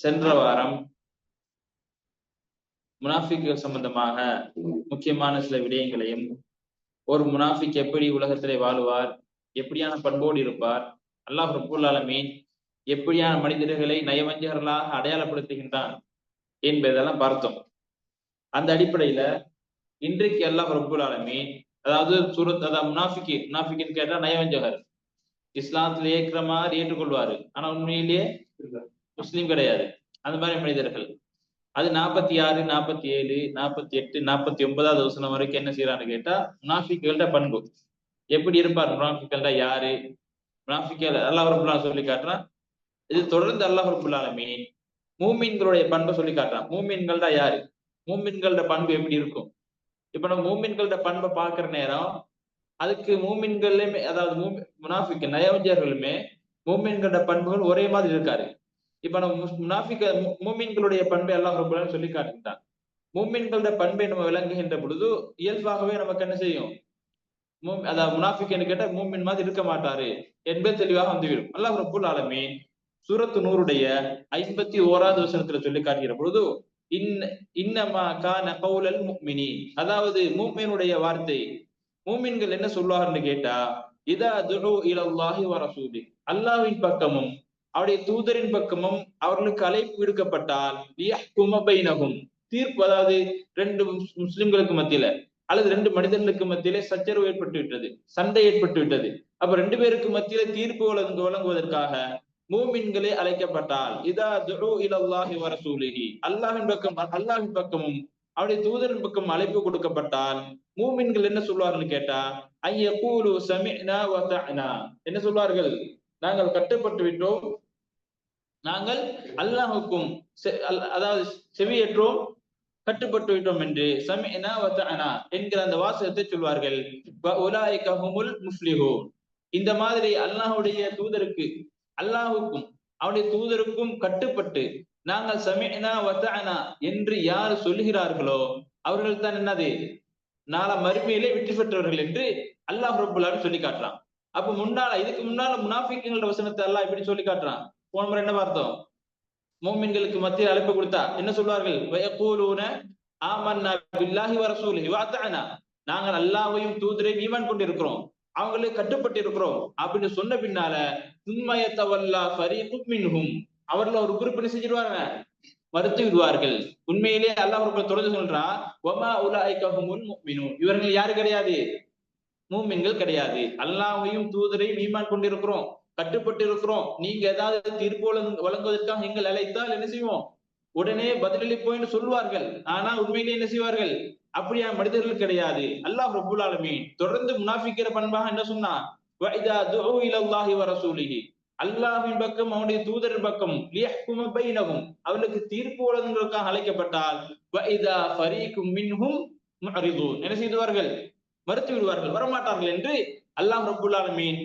சென்ற வாரம் முனாஃபிக்குகள் சம்பந்தமாக முக்கியமான சில விடயங்களையும், ஒரு முனாஃபிக் எப்படி உலகத்திலே வாழுவார், எப்படியான பண்போடு இருப்பார், அல்லாஹ் ரப்பல் ஆலமீன் எப்படியான மனிதர்களை நயவஞ்சகர்களாக அடையாளப்படுத்துகின்றான் என்பதெல்லாம் பார்த்தோம். அந்த அடிப்படையில இன்றைக்கு அல்லாஹ் ரப்பல் ஆலமீன், அதாவது முனாஃபிக்கின் கேட்டா நயவஞ்சகர், இஸ்லாத்துல ஏற்கிற மாதிரி ஏற்றுக்கொள்வாரு, ஆனா உண்மையிலேயே முஸ்லீம் கிடையாது. அந்த மாதிரி மனிதர்கள் அது 46, 47, 48, 49வது வசனம் வரைக்கும் என்ன செய்யறான்னு கேட்டா, முனாஃபிக்குகள்ட பண்பு எப்படி இருப்பார், முனாஃபிக்குகள்ட யாரு, முனாஃபிக்குகள் அல்லாஹ் ரப்பல் ஆலமீன் சொல்லி காட்டுறான். இது தொடர்ந்து அல்லாஹ் ரப்பல் ஆலமீன் மூமின்களுடைய பண்பை சொல்லி காட்டுறான். மூமின்கள்ட யாரு, மூமின்களோட பண்பு எப்படி இருக்கும். இப்ப நம்ம மூமின்களோட பண்பை பார்க்கிற நேரம், அதுக்கு மூமின்களுமே, அதாவது முனாஃபிக் நயவஞ்சர்களுமே மூமின்களோட பண்புகள் ஒரே மாதிரி இருக்காரு. இப்ப நம்ம மூமின்களுடைய பண்பை அல்லாஹ் ரப்பல் ஆலமீன் சொல்லி காட்டுகின்றான். மூமின்களோட பண்பை நம்ம விளங்குகின்ற பொழுது இயல்பாகவே நமக்கு என்ன செய்யும், அதாவது முனாஃபிக் என்று கேட்டா மூமின் மாதிரி இருக்க மாட்டாரு என்பது தெளிவாக வந்துவிடும். அல்லாஹ் ரப்பல் ஆலமீன் சூரத்து நூருடைய 51வது வசனத்துல சொல்லி காட்டுகிற பொழுது, இன்னமா கான கௌலல் முஃமினீன், அதாவது மூமினுடைய வார்த்தை, மூமின்கள் என்ன சொல்வார்கள் கேட்டா, இதா துஉ இலல்லாஹி வ ரசூலி, அல்லாஹ்வின் பக்கமும் அவருடைய தூதரின் பக்கமும் அவர்களுக்கு அழைப்பு விடுக்கப்பட்டால், லியஹ்கும பைனஹும், தீர்ப்பு, அதாவது ரெண்டு முஸ்லிம்களுக்கு மத்தியில அல்லது ரெண்டு மனிதர்களுக்கு மத்தியிலே சச்சரவு ஏற்பட்டு விட்டது, சண்டை ஏற்பட்டு விட்டது. அப்ப ரெண்டு பேருக்கு மத்தியில தீர்ப்பு வழங்குவதற்காக மூமின்களே அழைக்கப்பட்டால், இதா துஉ இலல்லாஹி வ ரசூலிஹி, அல்லாஹ்வின் பக்கமும் அவருடைய தூதரின் பக்கம் அழைப்பு கொடுக்கப்பட்டால் மூமின்கள் என்ன சொல்வார்கள் கேட்டா, ஐயகூலு சமிஅனா வ தஅனா, என்ன சொல்வார்கள், நாங்கள் கட்டுப்பட்டு விட்டோம், நாங்கள் அல்லாஹுக்கும் அதாவது செவியேற்றோம், கட்டுப்பட்டு விட்டோம் என்று சமிஅனா வ தஅனா என்கிற அந்த வாசகத்தை சொல்வார்கள். வ உலாயிக ஹுமுல் முஃப்லிஹூன், இந்த மாதிரி அல்லாஹ்வுடைய தூதருக்கு, அல்லாஹுக்கும் அவருடைய தூதருக்கும் கட்டுப்பட்டு நாங்கள் சமிஅனா வ தஅனா என்று யார் சொல்லுகிறார்களோ அவர்கள் தான் என்னது, நாளை மறுமையிலே வெற்றி பெற்றவர்கள் என்று அல்லாஹ் ரப்பல் ஆலமீன் சொல்லி காட்டுறான். அப்ப இதுக்கு முன்னால முனாஃபிக்குகளோட வசனத்தை அல்லாஹ் எப்படி சொல்லி காட்டுறான். போன முறை என்ன பார்த்தோம், மூமின்களுக்கு மத்தியில் அழைப்பு கொடுத்தா என்ன சொல்வார்கள், வயகூலூன ஆமன்னா பில்லாஹி வ ரசூலிஹி வ அத்தஅனா, நாங்கள் அல்லாஹ்வையும் தூதரையும் ஈமான் கொண்டிருக்கிறோம், அவங்களே கட்டுப்பட்டு இருக்கிறோம் அப்படின்னு சொன்ன பின்னால, சும்ம யதவல்லா ஃபரீகும் மின்ஹும், அவர்கள் ஒரு குறிப்பிட்டு செஞ்சிருவாங்க, மறுத்து விடுவார்கள். உண்மையிலே அல்லாஹ் ரப்பல் தொடர்ந்து சொல்றான், வமா உலாயிக ஹுமுல் முஃமினூன், இவர்கள் யாரு கிடையாது, மூமின்கள் கிடையாது, அல்லாஹ்வையும் தூதரையும் ஈமான் கொண்டிருக்கிறோம், கட்டுப்பட்டு இருக்கிறோம், நீங்க ஏதாவது தீர்ப்பு வழங்குவதற்காக எங்கள் அழைத்தால் என்ன செய்வோம், உடனே பதிலளிப்போம் சொல்வார்கள். ஆனா உண்மையிலே என்ன செய்வார்கள், அப்படியா மனிதர்கள் கிடையாது. அல்லாஹ் ரப்பல் ஆலமீன் தொடர்ந்து முனாஃபிக்கிற பண்பாக என்ன சொன்னா, வ இதா துஉ இலல்லாஹி வ ரசூலிஹி, அல்லாஹ்வின் பக்கம் அவருடைய தூதரின் பக்கம், லியஹ்கும பைனஹும், அவர்களுக்கு தீர்ப்பு வழங்குவதற்காக அழைக்கப்பட்டால், வ இதா ஃபரீகும் மின்ஹும் முஅரிதூன், என்ன செய்வார்கள், மறுத்து விடுவார்கள், வரமாட்டார்கள் என்று அல்லாஹ் ரப்பல் ஆலமீன்,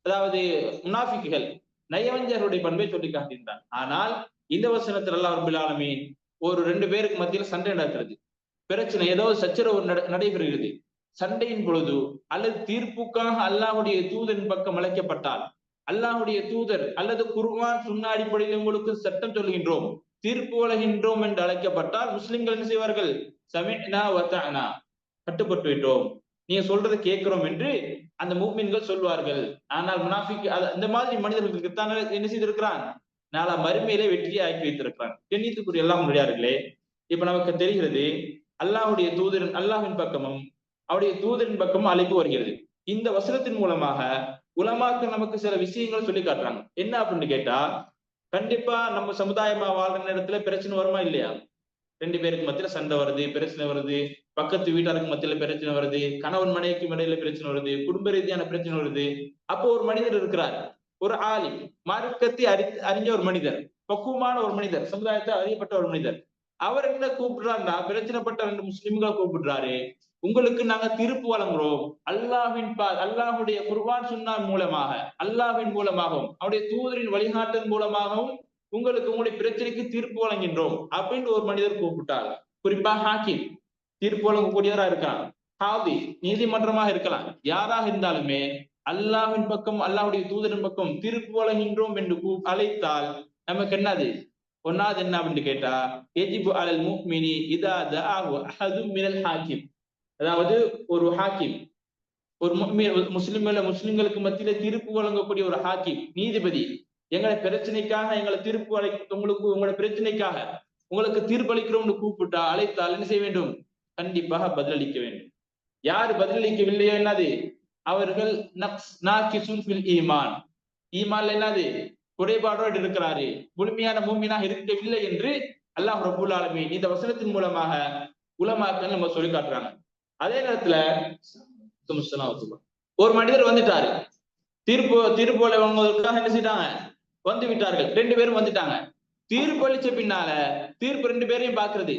அதாவது முனாஃபிக்குகள் நயவஞ்சருடைய பண்பை சொல்லி காட்டுகின்றான். ஆனால் இந்த வசனத்தில் அல்லாஹ் ரப்பல் ஆலமீன் ஒரு ரெண்டு பேருக்கு மத்தியில் சண்டை நடக்கிறது, பிரச்சனை, ஏதோ சச்சரவு நடைபெறுகிறது. சண்டையின் பொழுது அல்லது தீர்ப்புக்காக அல்லாஹ்வுடைய தூதரின் பக்கம் அழைக்கப்பட்டால், அல்லாஹ்வுடைய தூதர் அல்லது குர்ஆன் சுன்னா அடிப்படையில் உங்களுக்கு சட்டம் சொல்கின்றோம், தீர்ப்பு வழங்குகின்றோம் என்று அழைக்கப்பட்டால் முஸ்லிம்கள் என்ன செய்வார்கள், சமிஅனா வ தஅனா, கட்டுப்பட்டு விட்டோம், நீங்க சொல்றதை கேட்கிறோம் என்று அந்த மூமின்கள் சொல்வார்கள். ஆனால் முனாஃபிக் இந்த மாதிரி மனிதர்களுக்கு தான் என்ன செய்திருக்கிறான், நாளா மறுமையிலே வெற்றியை ஆக்கி வைத்திருக்கிறான். கண்ணியத்துக்குரிய எல்லாம் முடியார்களே, இப்ப நமக்கு தெரிகிறது அல்லாஹ்வின் பக்கமும் அவருடைய தூதரின் பக்கமும் அழைப்பு வருகிறது. இந்த வசனத்தின் மூலமாக உலமாக்கள் நமக்கு சில விஷயங்கள் சொல்லி காட்டுறாங்க. என்ன அப்படின்னு கேட்டா, கண்டிப்பா நம்ம சமுதாயமா வாழ்ற நேரத்துல பிரச்சனை வருமா இல்லையா, ரெண்டு பேருக்கு மத்தியில சண்டை வருது, பிரச்சனை வருது, பக்கத்து வீட்டாருக்கு மத்தியில பிரச்சனை வருது, கணவன் மனைவிக்கு இடையில பிரச்சனை வருது, குடும்ப ரீதியான பிரச்சனை வருது. அப்போ ஒரு மனிதர் இருக்கிறார், ஒரு ஆலிம், மார்க்கத்தை அறிஞ்ச ஒரு மனிதர், பக்குவமான ஒரு மனிதர், சமுதாயத்தை அறியப்பட்ட ஒரு மனிதர், அவர் என்ன கூப்பிடுறாருன்னா, பிரச்சனைப்பட்ட ரெண்டு முஸ்லிம்களை கூப்பிடுறாரு, உங்களுக்கு நாங்க தீர்ப்பு வழங்குறோம், அல்லாஹ்வுடைய குர்ஆன் சுன்னா மூலமாக, அல்லாஹ்வின் மூலமாகவும் அவருடைய தூதரின் வழிகாட்டல் மூலமாகவும் உங்களுக்கு உங்களுடைய பிரச்சனைக்கு தீர்ப்பு வழங்கின்றோம் அப்படின்னு ஒரு மனிதர் கூப்பிட்டார். குறிப்பா ஹாக்கிம், தீர்ப்பு வழங்கக்கூடியவரா இருக்கலாம், காதி, நீதிமன்றமாக இருக்கலாம், யாராக இருந்தாலுமே அல்லாஹ்வின் பக்கம் அல்லாஹ்வுடைய தூதரின் பக்கம் தீர்ப்பு வழங்குகின்றோம் என்று அழைத்தால் நமக்கு என்னது, ஒன்னாவது என்ன அப்படின்னு கேட்டா, எஜிபு அலல் முஃமினி இதா தஆஹு அஹதும் மினல் ஹாக்கிம். அதாவது ஒரு ஹாக்கிம், ஒரு முஸ்லிம்களுக்கு மத்தியில தீர்ப்பு வழங்கக்கூடிய ஒரு ஹாக்கிம், நீதிபதி, எங்களை பிரச்சனைக்காக எங்களை தீர்ப்பு உங்களுக்கு உங்களோட பிரச்சனைக்காக உங்களுக்கு தீர்ப்பளிக்கிறோம்னு கூப்பிட்டா அழைத்தால் என்ன செய்ய வேண்டும்? கண்டிப்பாக பதிலளிக்க வேண்டும். யார் பதிலளிக்கவில்லையோ என்னது? அவர்கள் ஈமான், ஈமான்ல என்னது? குறைபாடோடு இருக்கிறாரு, முழுமையான மூமினாக இருக்கவில்லை என்று அல்லாஹ் ரப்பூல் ஆலமீன் இந்த வசனத்தின் மூலமாக உலமாக்கள் நம்ம சொல்லி காட்டுறாங்க. அதே நேரத்துல ஒரு மனிதர் வந்துட்டாரு, தீர்ப்பு வழங்குவதற்காக என்ன செய்தாங்க? வந்து விட்டார்கள், 2 பேரும் வந்துட்டாங்க. தீர்ப்பு அளிச்ச பின்னால தீர்ப்பு 2 பேரையும் பாக்குறது,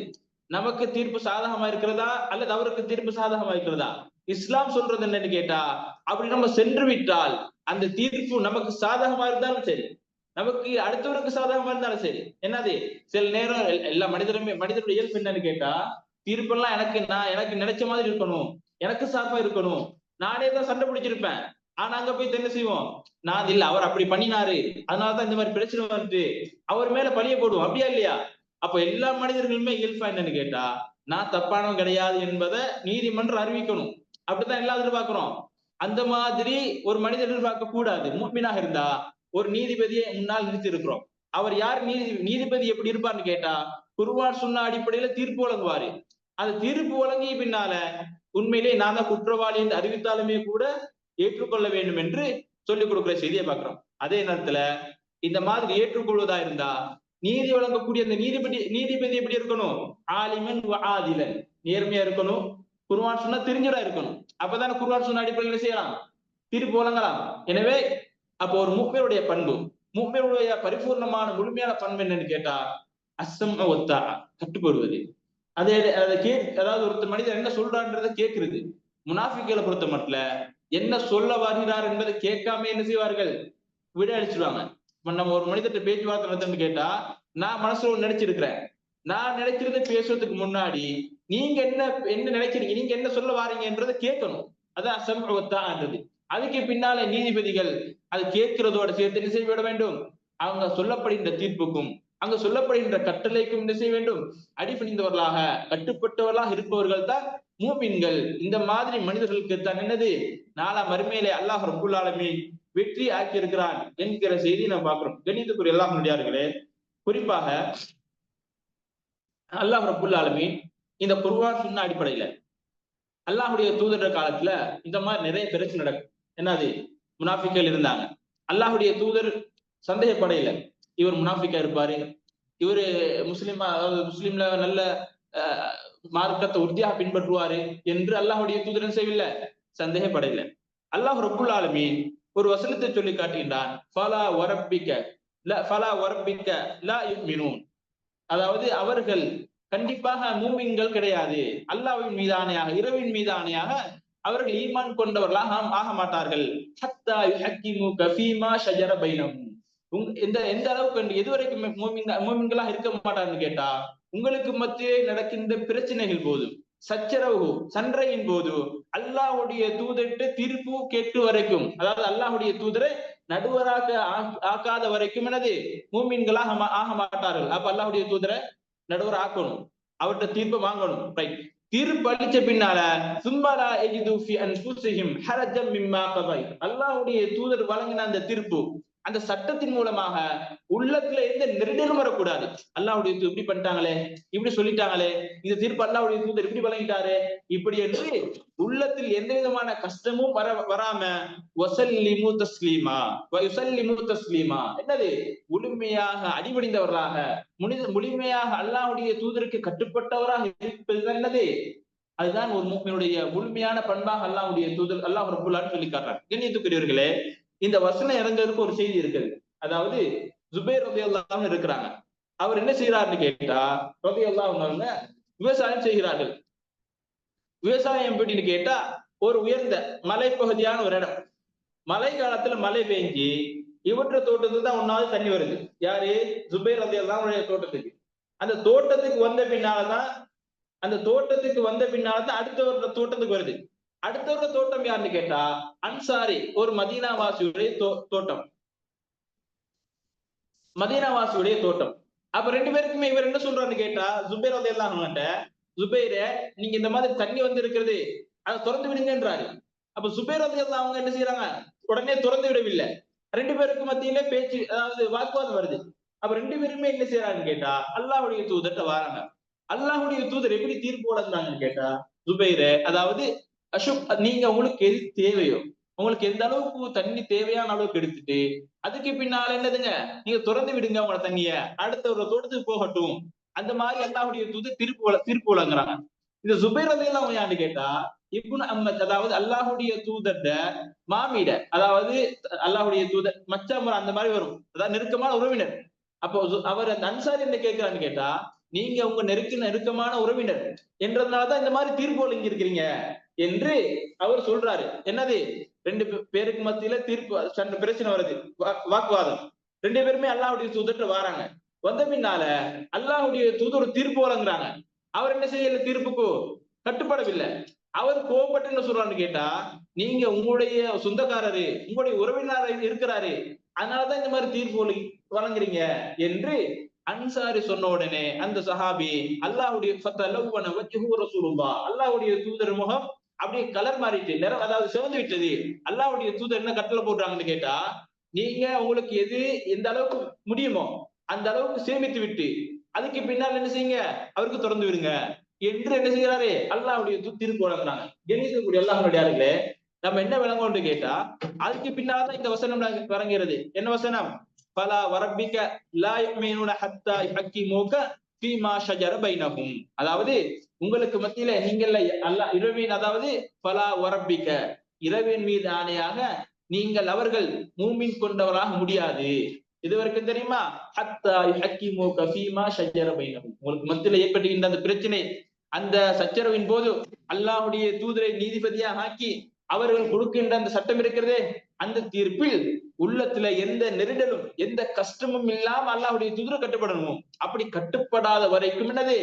நமக்கு தீர்ப்பு சாதகமா இருக்கிறதா அல்லது அவருக்கு தீர்ப்பு சாதகமா இருக்கிறதா? இஸ்லாம் சொல்றது என்னன்னு கேட்டா, அப்படி நம்ம சென்று விட்டால் அந்த தீர்ப்பு நமக்கு சாதகமா இருந்தாலும் சரி, நமக்கு அடுத்தவருக்கு சாதகமா இருந்தாலும் சரி, என்னது சில நேரம் எல்லா மனிதருடைய இயல்பு என்னன்னு கேட்டா, தீர்ப்பெல்லாம் எனக்கு நினைச்ச மாதிரி இருக்கணும், எனக்கு சார்பா இருக்கணும், நானே தான் சண்டை பிடிச்சிருப்பேன், ஆனா அங்க போய் என்ன செய்வோம்? நான் இல்ல, அவர் அப்படி பண்ணினாரு, அதனாலதான் இந்த மாதிரி பிரச்சனை வருது, அவர் மேல பழிய போடுவோம், அப்படியா இல்லையா? அப்ப எல்லா மனிதர்களுமே இயல்பா என்னன்னு கேட்டா, நான் தப்பானவன் கிடையாது என்பதை நீதிமன்றம் அறிவிக்கணும், அப்படித்தான் எல்லாம் எதிர்பார்க்கிறோம். அந்த மாதிரி ஒரு மனிதர் எதிர்பார்க்க கூடாது. முஃமினாக இருந்தா ஒரு நீதிபதியை முன்னால் நிறுத்தி இருக்கிறோம். அவர் யார்? நீதிபதி எப்படி இருப்பார்னு கேட்டா, குர்ஆன் சுன்னா அடிப்படையில தீர்ப்பு வழங்குவாரு. அது தீர்ப்பு வழங்கிய பின்னால உண்மையிலே நான் தான் குற்றவாளி என்று அறிவித்தாலுமே கூட ஏற்றுக்கொள்ள வேண்டும் என்று சொல்லிக் கொடுக்கிற செய்தியை பார்க்கிறோம். அதே நேரத்துல இந்த மாதிரி ஏற்றுக்கொள்வதா இருந்தா நீதி வழங்கக்கூடிய அந்த நீதிபதி எப்படி இருக்கணும்? ஆலிமன் வ ஆதிலன், நேர்மையா இருக்கணும், குர்ஆன் சுன்னா தெரிஞ்சவரா இருக்கணும். அப்பதானே குர்ஆன் சுன்னா அடிப்படையில் செய்யலாம், தீர்ப்பு வழங்கலாம். எனவே அப்போ ஒரு முஃமினுடைய பண்பு, முஃமினுடைய பரிபூர்ணமான முழுமையான பண்பு என்னன்னு கேட்டா, அஸ்ஸம் ஒத்தா, கட்டுப்படுவது. அதே அதாவது ஒருத்தர் மனிதர் என்ன சொல்றான்றதை கேட்கிறது. முனாஃபிக்களை பொறுத்த மட்டும் என்ன சொல்ல வருகிறார் என்பதை கேட்காம என்ன செய்வார்கள்? விட அளிச்சிருவாங்க. இப்ப நம்ம ஒரு மனிதர்கிட்ட பேச்சுவார்த்தை நடத்துன்னு கேட்டா, நான் மனசுல ஒண்ணு நினைச்சிருக்கிறேன், நான் நினைக்கிறது பேசுறதுக்கு முன்னாடி நீங்க என்ன நினைக்கிறீங்க, நீங்க என்ன சொல்ல வாரீங்கன்றதை கேட்கணும். அதான் அசம்ன்றது. அதுக்கு பின்னால நீதிபதிகள் அது கேட்கிறதோட சேர்த்து என்ன செய்ய விட வேண்டும்? அவங்க சொல்லப்படுகின்ற தீர்ப்புக்கும் அங்க சொல்லப்படுகின்ற கட்டளைக்கும் என்ன செய்ய வேண்டும்? அடிபணிந்தவர்களாக கட்டுப்பட்டவர்களாக இருப்பவர்கள் தான் மூமின்கள். இந்த மாதிரி மனிதர்களுக்கு தான் என்னது? நாளா மறுமையிலே அல்லாஹ் ரப்பல் ஆலமீன் வெற்றி ஆக்கி இருக்கிறான் என்கிற செய்தி நாம் பார்க்கிறோம். கணிதத்துக்குரிய அல்லாஹ் நடிகார்களே, குறிப்பாக அல்லாஹ் ரப்பல் ஆலமீன் இந்த குர்ஆன் சுன்னா அடிப்படையில அல்லாஹுடைய தூதர் காலத்துல இந்த மாதிரி நிறைய பிரச்சனை நடக்கும். என்னது? முனாஃபிக்கள் இருந்தாங்க. அல்லாஹுடைய தூதர் சந்தேகப்படையில, இவர் முனாஃபிக்கா இருப்பாரு, இவரு முஸ்லிமா, அதாவது முஸ்லிம்ல நல்ல மார்க்கத்தை உறுதியாக பின்பற்றுவாரு என்று அல்லாஹுடைய தூதரன் செய்யவில்லை, சந்தேகப்படையில. அல்லாஹ் ரப்புல் ஆலமீன் ஒரு வசனத்தை சொல்லி காட்டுகின்றான், ஃபலா வரப்பிக்க லா யுமினூன். அதாவது அவர்கள் கண்டிப்பாக மூமின்கள் கிடையாது, அல்லாஹ்வின் மீதானையாக, இரவின் மீதானையாக அவர்கள் ஈமான் கொண்டவர்களாக ஆக மாட்டார்கள். ஹத்தா யுஹக்கிமுக ஃபீமா ஷஜர பைனஹும். எந்த அளவுக்கு, எதுவரைக்கும் மூமின்களாக இருக்க மாட்டாங்கன்னு கேட்டா, உங்களுக்கு மத்தியே நடக்கின்ற பிரச்சனைகள் போது, சச்சரவு சண்டையின் போது அல்லாஹ்வுடைய தூதர்கிட்ட தீர்ப்பு கேட்டு வரைக்கும், அதாவது அல்லாஹ்வுடைய தூதரை நடுவராக ஆக்காத வரைக்கும் என்னது? மூமின்களாக ஆக மாட்டார்கள். அப்ப அல்லாஹ்வுடைய தூதரை நடுவர் ஆக்கணும், அவர்கிட்ட தீர்ப்பு வாங்கணும். ரைட். தீர்ப்பு அளிச்ச பின்னால சும்பலா எஜிது ஃபி அன்ஃபுஸிஹிம் ஹரஜம் மிம்மா கதை, அல்லாஹ்வுடைய தூதர் வழங்கின அந்த தீர்ப்பு, அந்த சட்டத்தின் மூலமாக உள்ளத்துல எந்த நெருடலும் வரக்கூடாது. அல்லாஹ்வுடைய தூதர் இப்படி பண்ணிட்டாங்களே, இப்படி சொல்லிட்டாங்களே, இந்த தீர்ப்பு அல்லாஹ்வுடைய தூதர் இப்படி வழங்கிட்டாரு இப்படி என்று உள்ளத்தில் எந்த விதமான கஷ்டமும் வராம வஸல்லிமு தஸ்லீமா வயுஸல்லிமு தஸ்லீமா, என்னது? முழுமையாக அடிபணிந்தவர்களாக, முழுமையாக அல்லாஹ்வுடைய தூதருக்கு கட்டுப்பட்டவராக இருப்பதுதான் என்னது? அதுதான் ஒரு முஃமினுடைய முழுமையான பண்பாக அல்லாஹ்வுடைய தூதர் அல்லாஹ் ரப்பல் ஆலமீன் சொல்லி காட்டுறார். கண்ணியத்துக்குரியவர்களே, இந்த வசனம் இறங்குறதுக்கு ஒரு செய்தி இருக்குது. அதாவது ஜுபைர் ரலியல்லாஹு அன்ஹு இருக்கிறாங்க. அவர் என்ன செய்யறாருன்னு கேட்டா, ரலியல்லாஹு அன்ஹு விவசாயம் செய்கிறார்கள். விவசாயம் எப்படின்னு கேட்டா, ஒரு உயர்ந்த மலைப்பகுதியான ஒரு இடம், மழை காலத்துல மழை பெஞ்சு இவற்ற தோட்டத்துக்கு தான் ஒன்னாவது தண்ணி வருது. யாரு? ஜுபைர் ரலியல்லாஹு அன்ஹு தோட்டத்துக்கு. அந்த தோட்டத்துக்கு வந்த பின்னால்தான் அடுத்த ஒரு தோட்டத்துக்கு வருது. அடுத்தவர தோட்டம் யாருன்னு கேட்டா, அன்சாரி, ஒரு மதீனாவாசியுடைய தோட்டம். மதீனாவாசியுடைய தோட்டம். அப்ப ரெண்டு பேருக்குமே இவர் என்ன சொல்றாருன்னு கேட்டா, ஜுபைர் ரலியல்லாஹு அன்ஹு, ஜுபைரே நீங்க இந்த மாதிரி தண்ணி வந்து இருக்கிறது அதை திறந்து விடுங்கன்றாரு. அப்ப ஜுபைர் ரலியல்லாஹு அவங்க என்ன செய்யறாங்க, உடனே திறந்து விடவில்லை. ரெண்டு பேருக்கு மத்தியிலே பேச்சு, அதாவது வாக்குவாதம் வருது. அப்ப ரெண்டு பேருமே என்ன செய்யறாங்கன்னு கேட்டா, அல்லாஹ்வுடைய தூதர்ட்ட வராங்க. அல்லாஹ்வுடைய தூதர் எப்படி தீர்ப்பு வழங்குறாங்கன்னு கேட்டா, ஜுபைரே, அதாவது அஷுப், நீங்க உங்களுக்கு எது தேவையோ, உங்களுக்கு எந்த அளவுக்கு தண்ணி தேவையான அளவுக்கு எடுத்துட்டு, அதுக்கு பின்னால என்னதுங்க, நீங்க திறந்து விடுங்க உங்களோட தண்ணிய, அடுத்த ஒரு தோட்டத்துக்கு போகட்டும். அந்த மாதிரி அல்லாஹ்வுடைய தூதர் தீர்ப்பு வழங்குறாங்க. இந்த ஜுபைர் ரலியல்லாஹு அன்ஹு யான்னு கேட்டா, இப்னு அம்மத், அதாவது அல்லாஹ்வுடைய தூதர்ட மாமிட, அதாவது அல்லாஹ்வுடைய தூதர் மச்சான் அந்த மாதிரி வரும், அதாவது நெருக்கமான உறவினர். அப்போ அவர் அந்த அன்சாரி என்ன கேட்கிறான்னு கேட்டா, நீங்க உங்க நெருக்கமான உறவினர் என்றதுனாலதான் இந்த மாதிரி தீர்ப்பு வழங்கியிருக்கிறீங்க என்று அவர் சொல்றாரு. என்னது, ரெண்டு பேருக்கு மத்தியில தீர்ப்பு சண்டை, பிரச்சனை வருது, வாக்குவாதம். ரெண்டு பேருமே அல்லாஹ்வுடைய தூதர்ட்ட வராங்க. வந்த பின்னால அல்லாஹ்வுடைய தூதர் தீர்ப்பு வழங்குறாங்க. அவர் என்ன செய்யல, தீர்ப்புக்கு கட்டுப்படவில்லை. அவர் கோபப்பட்டு என்ன சொல்றான்னு கேட்டா, நீங்க உங்களுடைய சொந்தக்காரரு, உங்களுடைய உறவினர் இருக்கிறாரு, அதனாலதான் இந்த மாதிரி தீர்ப்பு வழங்குறீங்க என்று அன்சாரி சொன்ன உடனே அந்த சஹாபி, அல்லாஹ்வுடைய ஃபதலவன வஜ்ஹு ரசூலுல்லாஹ், அல்லாஹ்வுடைய தூதர் முகம் அப்படியே கலர் மாறிட்டு, நிறம், அதாவது சிவந்து விட்டது. அல்லாஹ்வுடைய தூதர் என்ன கட்டளை போடுறாங்கன்னு கேட்டா, நீங்க உங்களுக்கு எது எந்த அளவுக்கு முடியுமோ அந்த அளவுக்கு சேமித்து விட்டு, அதுக்கு பின்னால் என்ன செய்யுங்க, அவருக்கு திறந்து விடுங்க என்று என்ன செய்யறாரு, அல்லாஹ்வுடைய தீர்ப்பு வழங்குறாங்க. கணிக்கக்கூடிய அல்லாஹ்வுடையார்களே, நம்ம என்ன விளங்கோன்னு கேட்டா, அதுக்கு பின்னால்தான் இந்த வசனம் வழங்குகிறது. என்ன வசனம், பலா வரப்பிக்க லா யுமினூன ஹத்தா யுஹக்கிமூக ஃபீமா ஷஜர பைனஹும், அதாவது உங்களுக்கு மத்தியில நீங்கள் அல்லாஹ் இரவின், அதாவது பலா வரப்பிக்க, இரவின் மீது ஆணையாக நீங்கள் அவர்கள் மூமின் கொண்டவராக முடியாது. இது வரைக்கும் தெரியுமா, ஹத்தா யுஹக்கிமூக ஃபீமா ஷஜர பைனஹும், உங்களுக்கு மத்தியில ஏற்படுகின்ற அந்த பிரச்சனை, அந்த சச்சரவின் போது அல்லாஹ்வுடைய தூதரை நீதிபதியாக ஆக்கி அவர்கள் கொடுக்கின்ற அந்த சட்டம் இருக்கிறதே, அந்த தீர்ப்பில் உள்ளத்துல எந்த நெருடலும் எந்த கஷ்டமும் இல்லாம அல்லாஹ்வுடைய தூதர் கட்டுப்படணும். அப்படி கட்டுப்படாத வரைக்கும் என்னது,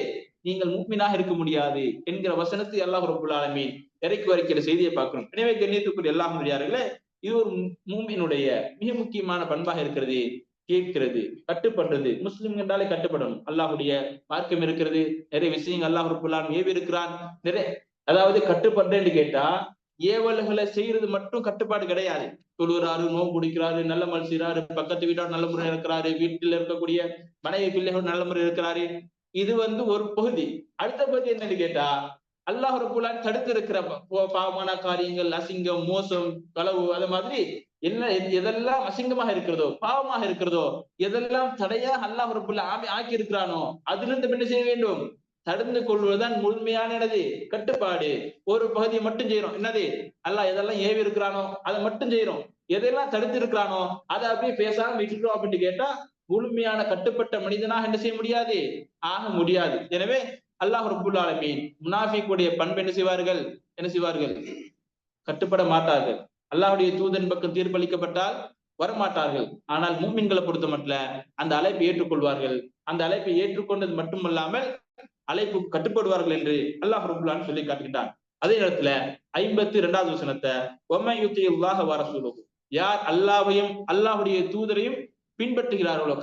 நீங்கள் மூமினாக இருக்க முடியாது என்கிற வசனத்தை அல்லாஹ் ரப்பல் ஆலமீன் இறக்கி வைக்கிற செய்தியை பார்க்கணும். எனவே கண்ணியத்துக்குரிய அல்லாஹ் நல்லடியார்களே, இது ஒரு மூமினுடைய மிக முக்கியமான பண்பாக இருக்கிறது. கேட்கிறது, கட்டுப்படுறது. முஸ்லிம் என்றாலே கட்டுப்படணும். அல்லாஹ்வுடைய மார்க்கம் இருக்கிறது, நிறைய விஷயங்கள் அல்லாஹ் ரப்பல் ஆலமீன் ஏவி இருக்கிறான். நிறைய, அதாவது கட்டுப்படுறேன்னு கேட்டா ஏவல்களை செய்யறது மட்டும் கட்டுப்பாடு கிடையாது. தொழுகிறாரு, நோம்பு குடிக்கிறாரு, நல்ல மல் செய்யறாரு, பக்கத்து வீட்டார் நல்ல முறை இருக்கிறாரு, வீட்டில் இருக்கக்கூடிய மனைவி பிள்ளைகள் நல்ல முறை இருக்கிறாரு, இது ஒரு பகுதி. அடுத்த பகுதி என்னன்னு கேட்டா, அல்லாஹ் ரப்பல் ஆலமீன் தடுத்து இருக்கிற பாவமான காரியங்கள், அசிங்கம், மோசம், களவு, அது மாதிரி என்ன எதெல்லாம் அசிங்கமாக இருக்கிறதோ, பாவமாக இருக்கிறதோ, எதெல்லாம் தடையா அல்லாஹ் ரப்பல் ஆலமீன் ஆக்கி இருக்கிறானோ, அதுல இருந்து என்ன செய்ய வேண்டும், தடுத்து கொள்வதுதான் முழுமையான என்னது, கட்டுப்பாடு. ஒரு பகுதியை மட்டும் செய்யறோம், என்னது, அல்லாஹ் எதெல்லாம் ஏவி இருக்கிறானோ அதை மட்டும் செய்யறோம். எதெல்லாம் தடுத்து இருக்கிறானோ அதை அப்படியே பேசாம விட்டுட்டோம் அப்படின்னு கேட்டா, முழுமையான கட்டுப்பட்ட மனிதனாக என்ன செய்ய முடியாது, ஆக முடியாது. எனவே அல்லாஹ் ரப்பல் ஆலமீன் முனாஃபிக்குடைய பண்பு என்ன செய்வார்கள், கட்டுப்பட மாட்டார்கள். அல்லாஹ்வுடைய தூதன் பக்கம் தீர்ப்பளிக்கப்பட்டால் வரமாட்டார்கள். ஆனால் மூமின்களை பொறுத்த மட்டும் அந்த அழைப்பை ஏற்றுக்கொள்வார்கள். அந்த அழைப்பை ஏற்றுக்கொண்டது மட்டுமல்லாமல் அழைப்பு கட்டுப்படுவார்கள் என்று அல்லாஹ் ரப்பல் ஆலமீன் சொல்லி காட்டுகின்றான். அதே நேரத்துல 52வது வசனத்தை, வமன் யுத்தியுல்லாஹ வ ரசூலுஹு, யார் அல்லாஹ்வையும் அல்லாஹ்வுடைய தூதரையும் பின்பற்றுகிறார்களோ,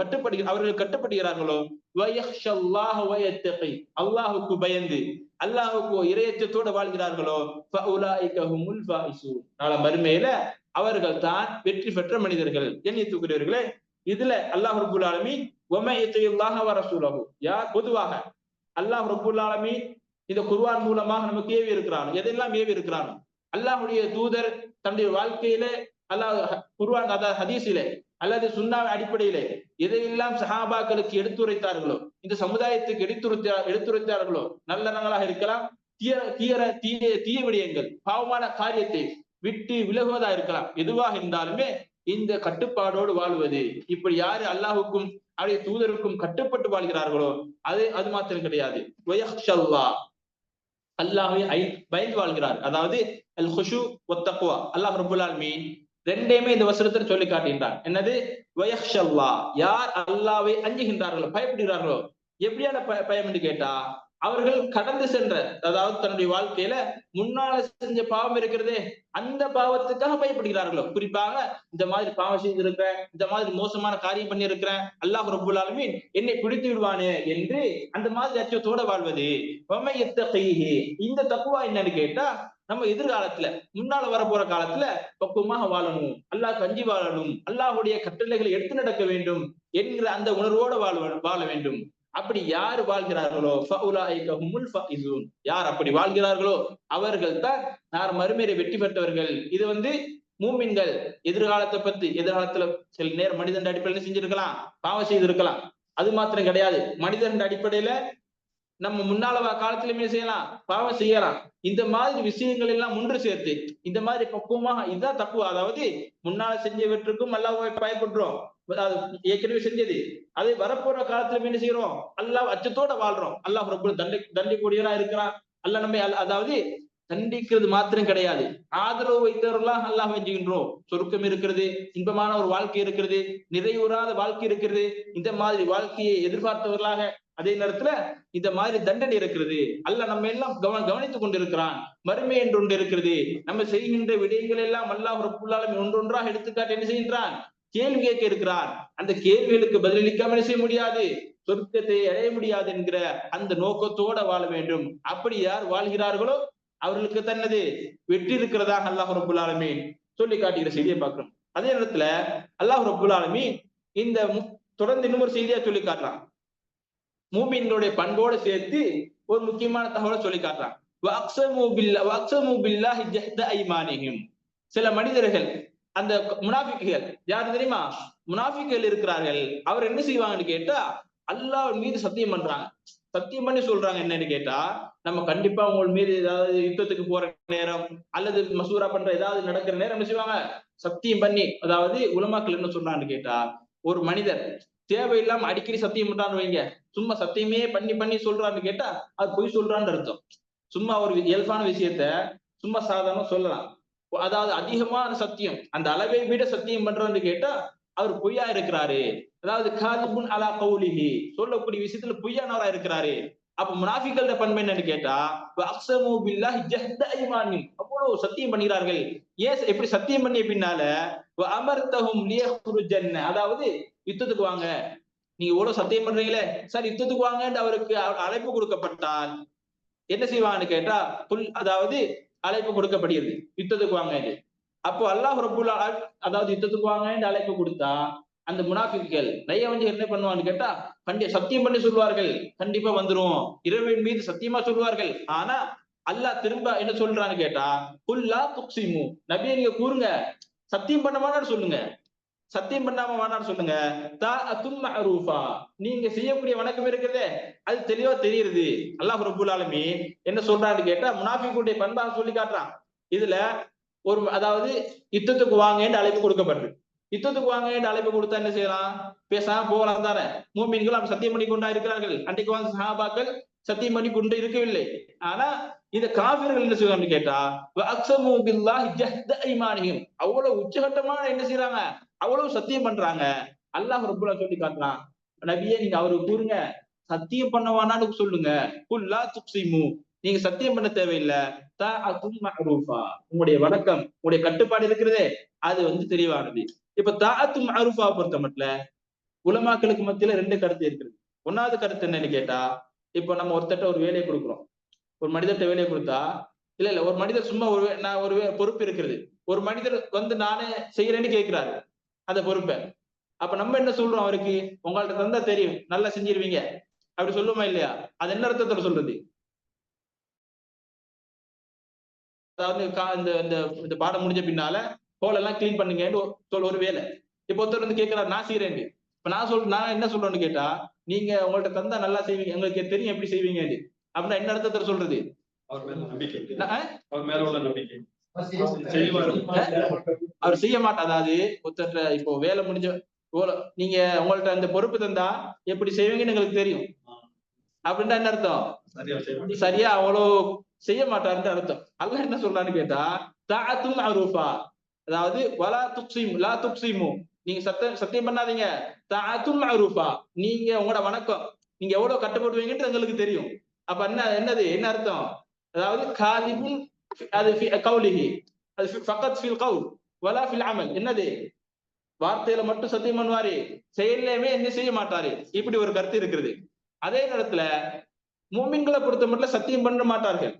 அவர்கள் கட்டுப்படுகிறார்களோ, வயஹ்ஷல்லாஹ வயத்தகி, அல்லாஹ்வுக்கு பயந்து அல்லாஹ்வுக்கு இறையச்சத்தோடு வாழ்கிறார்களோ, ஃபஉலாயிக ஹுமுல் ஃபாயிசூன், நாளை மறுமையில அவர்கள் தான் வெற்றி பெற்ற மனிதர்கள். கண்ணியத்துக்குரியவர்களே, இதுல அல்லாஹ் ரப்பல் ஆலமீன் வமன் யுத்தியுல்லாஹ வ ரசூலுஹு, யார் பொதுவாக அல்லாஹ் ரப்பல் ஆலமீன் இந்த குர்ஆன் மூலமாக நமக்கு ஏவி இருக்கிறான், எதெல்லாம் ஏவி இருக்கிறான், அல்லாஹ்வுடைய தூதர் தன்னுடைய வாழ்க்கையில, அல்லாஹ் குர்ஆன் அதாவது ஹதீஸிலே அல்லது சுன்னா அடிப்படையிலே எதையெல்லாம் சஹாபாக்களுக்கு எடுத்துரைத்தார்களோ, இந்த சமுதாயத்துக்கு எடுத்துரைத்தார்களோ, நல்லறங்களாக இருக்கலாம், தீய விடயங்கள், பாவமான காரியத்தை விட்டு விலகுவதா இருக்கலாம், எதுவாக இருந்தாலுமே இந்த கட்டுப்பாடோடு வாழ்வது. இப்படி யாரு அல்லாஹுக்கும் அவருடைய தூதருக்கும் கட்டுப்பட்டு வாழ்கிறார்களோ அது மாத்திரம் கிடையாது, அல்லாஹ்வை பயந்து வாழ்கிறார். அதாவது அல் குஷு வத் தக்வா, அல்லாஹ் ரப்பல் ஆலமீன் ரெண்டையுமே இந்த வசனத்தில் சொல்லி காட்டுகின்றான். என்னது, வயஹ்ஷல்லாஹ், யார் அல்லாஹ்வை அஞ்சுகின்றார்களோ, பயப்படுகிறார்களோ. எப்படியான பயம் என்று கேட்டா, அவர்கள் கடந்து சென்ற, அதாவது தன்னுடைய வாழ்க்கையில முன்னால செஞ்ச பாவம் இருக்கிறதே, அந்த பாவத்துக்காக பயப்படுகிறார்களோ. குறிப்பாக இந்த மாதிரி பாவம் செய்திருக்கிறேன், இந்த மாதிரி மோசமான காரியம் பண்ணி இருக்கிறேன், அல்லாஹ் ரப்புல் ஆலமீன் என்னை பிடித்து விடுவானே என்று அந்த மாதிரி அச்சத்தோட வாழ்வது. இந்த தக்குவா என்னன்னு கேட்டா, நம்ம எதிர்காலத்துல முன்னால வரப்போற காலத்துல பக்குவமாக வாழணும், அல்லாஹ் கஞ்சி வாழணும், அல்லாஹுடைய கட்டளைகளை எடுத்து நடக்க வேண்டும் என்கிற அந்த உணர்வோட வாழ வேண்டும். அப்படி யார் வாழ்கிறார்களோ யார் அப்படி வாழ்கிறார்களோ அவர்கள் தான் மறுமையை வெற்றி பெற்றவர்கள். இது மூமின்கள் எதிர்காலத்தை பத்தி, எதிர்காலத்துல சில நேரம் மனிதன் அடிப்படையில செஞ்சிருக்கலாம், பாவம் செய்திருக்கலாம். அது மாத்திரம் கிடையாது, மனிதன் அடிப்படையில நம்ம முன்னால காலத்திலுமே செய்யலாம், பாவம் செய்யலாம். இந்த மாதிரி விஷயங்கள் எல்லாம் ஒன்று சேர்த்து இந்த மாதிரி பக்குவமாக, இதுதான் தப்பு. அதாவது முன்னால செஞ்சவற்றுக்கும் அல்லாஹ்வை பயப்படுறோம், ஏற்கனவே செஞ்சது அதை வரப்போற காலத்துல என்ன செய்யறோம், அல்லாஹ் அச்சத்தோட வாழ்றோம். அல்லாஹ் ரப்பல் தண்டிக்கூடியவரா இருக்கிறான். அல்லாஹ் நம்ம அதாவது தண்டிக்கிறது மாத்திரம் கிடையாது, ஆதரவு வைத்தவர்களாக அல்லாஹ் வச்சுக்கின்றோம். சொருக்கம் இருக்கிறது, இன்பமான ஒரு வாழ்க்கை இருக்கிறது, நிறைவுறாத வாழ்க்கை இருக்கிறது. இந்த மாதிரி வாழ்க்கையை எதிர்பார்த்தவர்களாக அதே நேரத்துல இந்த மாதிரி தண்டனை இருக்கிறது. அல்லாஹ் நம்ம எல்லாம் கவனித்துக் கொண்டிருக்கிறான். மறுமை என்று ஒன்று இருக்கிறது. நம்ம செய்கின்ற விடயங்கள் எல்லாம் அல்லாஹ் ரப்புல் ஆலமீன் ஒன்றொன்றாக எடுத்துக்காட்டு என்ன செய்கின்றான், கேள்வி கேட்க இருக்கிறான். அந்த கேள்விகளுக்கு பதிலளிக்காமல் செய்ய முடியாது, சொர்க்கத்தை அடைய முடியாது என்கிற அந்த நோக்கத்தோட வாழ வேண்டும். அப்படி யார் வாழ்கிறார்களோ அவர்களுக்கு தன்னது வெற்றி இருக்கிறதாக அல்லாஹ் ரப்புல் ஆலமீன் சொல்லி காட்டுகிற செய்தியை பார்க்கிறோம். அதே நேரத்துல அல்லாஹ் ரப்புல் ஆலமீன் இந்த தொடர்ந்து இன்னொரு செய்தியா சொல்லி காட்டுறான். மூமின்களுடைய பண்போடு சேர்த்து ஒரு முக்கியமான தகவலை சொல்லி காட்டுறான். சில மனிதர்கள், அந்த முனாஃபிக்குகள் யாரு தெரியுமா, முனாஃபிக்குகள் இருக்கிறார்கள். அவர் என்ன செய்வாங்கன்னு கேட்டா, அல்லாஹ் மீது சத்தியம் பண்றாங்க. சத்தியம் பண்ணி சொல்றாங்க என்னன்னு கேட்டா, நம்ம கண்டிப்பா உங்க மீது ஏதாவது யுத்தத்துக்கு போற நேரம் அல்லது மசூரா பண்ற ஏதாவது நடக்கிற நேரம் என்ன செய்வாங்க, சத்தியம் பண்ணி, அதாவது உலமாக்கள் என்ன சொல்றான்னு கேட்டா, ஒரு மனிதர் தேவையில்லாம அடிக்கடி சத்தியம் பண்றான்னு வைங்க, சும்மா சத்தியமே பண்ணி பண்ணி சொல்றான்னு கேட்டா அது பொய் சொல்றான்னு அர்த்தம். சும்மா ஒரு இயல்பான விஷயத்த சும்மா சாதாரண சொல்லலாம், அதாவது அதிகமான சத்தியம், அந்த அளவை விட சத்தியம் பண்றான்னு கேட்டா அவர் பொய்யா இருக்கிறாரு. அதாவது காதிபுன் அலா கௌலிஹி, சொல்லக்கூடிய விஷயத்துல பொய்யானவரா இருக்கிறாரு. அப்ப முனாஃபிக்களோட பண்பு என்னன்னு கேட்டா, அக்ஸமு பில்லாஹி ஜஹ்த ஐமானிஹிம், அவ்வளவு சத்தியம் பண்ணுகிறார்கள். ஏன் எப்படி சத்தியம் பண்ணிய பின்னால அமர்தஹும் லியஹ்ருஜன்ன, அதாவது யுத்தத்துக்கு வாங்க, நீங்க எவ்வளவு சத்தியம் பண்றீங்களே, சார் யுத்தத்துக்கு வாங்கன்னு அவருக்கு அழைப்பு கொடுக்கப்பட்டால் என்ன செய்வாங்கன்னு கேட்டா, அதாவது அழைப்பு கொடுக்கப்படுகிறது யுத்தத்துக்கு வாங்க. அப்போ அல்லாஹ் ரப்புல் அதாவது யுத்தத்துக்கு வாங்கன்னு அழைப்பு கொடுத்தா அந்த முனாஃபிக்குகள் நயவஞ்சகர் என்ன பண்ணுவான்னு கேட்டா, சத்தியம் பண்ணி சொல்வார்கள், கண்டிப்பா வந்துரும், இரவின் மீது சத்தியமா சொல்வார்கள். ஆனா அல்லாஹ் திரும்ப என்ன சொல்றான்னு கேட்டா, குல்லா துக்ஸிமு, நபியை நீங்க கூறுங்க, சத்தியம் பண்ண வேணாம்னு சொல்லுங்க, சத்தியம் பண்ணாம வேணாம்னு சொல்லுங்க. தாஅத்தும் மஅரூஃபா, நீங்க செய்யக்கூடிய வணக்கம் இருக்கிறதே அது தெளிவா தெரியுது. அல்லாஹ் ரப்புல் ஆலமீன் என்ன சொல்றான்னு கேட்டா, முனாஃபிக்குடைய பண்பாக சொல்லி காட்டுறான். இதுல ஒரு, அதாவது யுத்தத்துக்கு வாங்கன்னு அழைப்பு கொடுக்கப்பட்டு, யுத்தத்துக்கு வாங்கன்னு அழைப்பு கொடுத்தா என்ன செய்யலாம், பேசாம போகலாம் தானே. மூமின்கள் அப்ப சத்தியம் பண்ணி கொண்டா இருக்கிறார்கள். அன்றைக்கு வந்து சஹாபாக்கள் சத்தியம் பண்ணி கொண்டு இருக்கவில்லை. ஆனா இத காஃபிர்கள் என்ன செய்வாங்கன்னு கேட்டா, அக்ஸமு பில்லாஹி ஜஹ்த ஐமானிஹிம், அவ்வளவு உச்சகட்டமான என்ன செய்யறாங்க, அவ்வளவு சத்தியம் பண்றாங்க. அல்லாஹ் ரப்புல் ஆலமீன் சொல்லி காட்டுறான், நபியே நீங்க அவருக்கு கூறுங்க, சத்தியம் பண்ண வேணான்னு சொல்லுங்க. குல்லா துக்ஸிமு, நீங்க சத்தியம் பண்ண தேவையில்லை. தாஅத்தும் மஅரூஃபா, உங்களுடைய வணக்கம், உங்களுடைய கட்டுப்பாடு இருக்கிறதே அது தெளிவானது. இப்ப தாஅத்தும் மஅரூஃபா பொறுத்த மட்டும் உலமாக்களுக்கு மத்தியில ரெண்டு கருத்து இருக்கிறது. ஒன்னாவது கருத்து என்னன்னு கேட்டா, இப்ப நம்ம ஒருத்தட்ட ஒரு வேலையை கொடுக்குறோம், ஒரு மனிதர்கிட்ட வேலையை கொடுத்தா, இல்ல ஒரு மனிதர் சும்மா நான் ஒரு பொறுப்பு இருக்கிறது, ஒரு மனிதர் நானே செய்யறேன்னு கேட்கிறாரு அந்த பொறுப்பை. அப்ப நம்ம என்ன சொல்றோம், அவருக்கு உங்கள்ட்ட தந்தா தெரியும் நல்லா செஞ்சிருவீங்க அப்படி சொல்லுமா இல்லையா? அது என்ன அர்த்தத்துல சொல்றது? அதாவது இந்த பாடம் முடிஞ்ச பின்னால ஹோல் எல்லாம் கிளீன் பண்ணுங்கன்னு ஒரு வேலை. இப்ப ஒருத்தர் கேட்கிறாரு, நான் செய்யறேன். இப்ப நான் என்ன சொல்றேன்னு கேட்டா, நீங்க உங்கள்ட்ட தந்தா நல்லா செய்வீங்க, உங்களுக்கு தெரியும் எப்படி செய்வீங்க அப்படின்னா என்ன அர்த்தத்துல சொல்றது? அவர் செய்ய மாட்டார். அதாவது ஒருத்தர் இப்போ வேலை முடிஞ்ச நீங்க உங்கள்ட்ட அந்த பொறுப்பு தந்தா எப்படி செய்வீங்கன்னு எங்களுக்கு தெரியும் அப்படின்னா என்ன அர்த்தம்? சரியா அவ்வளவு செய்ய மாட்டாருன்னு அர்த்தம். அல்லாஹ் என்ன சொல்றான்னு கேட்டா, தாஅத்தும் மஅரூஃபா, அதாவது வலா துக்ஸிம் லா துக்ஸிமு, நீங்க சத்தியம் பண்ணாதீங்க. தாஅத்தும் மஅரூஃபா, நீங்க உங்களோட வணக்கம் நீங்க எவ்வளவு கட்டுப்படுவீங்கன்னு எங்களுக்கு தெரியும். அப்ப என்னது என்ன அர்த்தம்? அதாவது காதிபுன் அது கௌலிஹி அது ஃபகத் ஃபில் கௌல் வலா ஃபில் அமல். என்னது? வார்த்தையில மட்டும் சத்தியம் பண்ணுவாரு, செயல்லையுமே என்ன செய்ய மாட்டாரு. இப்படி ஒரு கருத்து இருக்கிறது. அதே நேரத்துல மூமின்களை பொறுத்த மட்டும் சத்தியம் பண்ண மாட்டார்கள்.